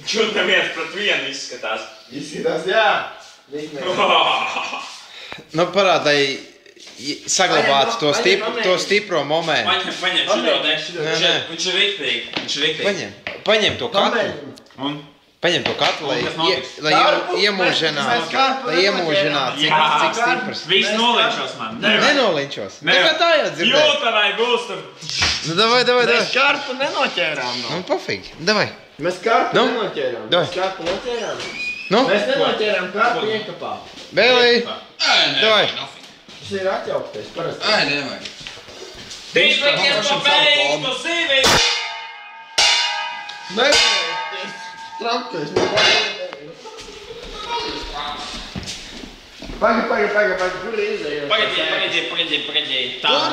Čur neviens pret vienu izskatās. Izskatās, jā. Nu, parādai saglabāt to stipro momentu. Paņem šito. Viņš ir riktīgi. Paņem to katlu. Paņem to katlu, lai iemūžinātu, cik stiprs. Viss nolinčos man. Nenolinčos. Tagad tā jau dzirdēju. Jūtanai būs tur. Nu, davai. Mēs karpu nenoķērām. Nu, pofīgi. Davai. Mēs karpu nenoķērām. Davai. Mēs karpu noķērām. Nu? Mēs nenoķērām karpu iekapā. Bēlī. Davai. Tas ir atjaukties parasti. Nevajag. Tīšlikies pa beigtu to zīvi. Nevarēties. Trampties. Pagaid, kur ir izējās? Pagaidiet. Tam.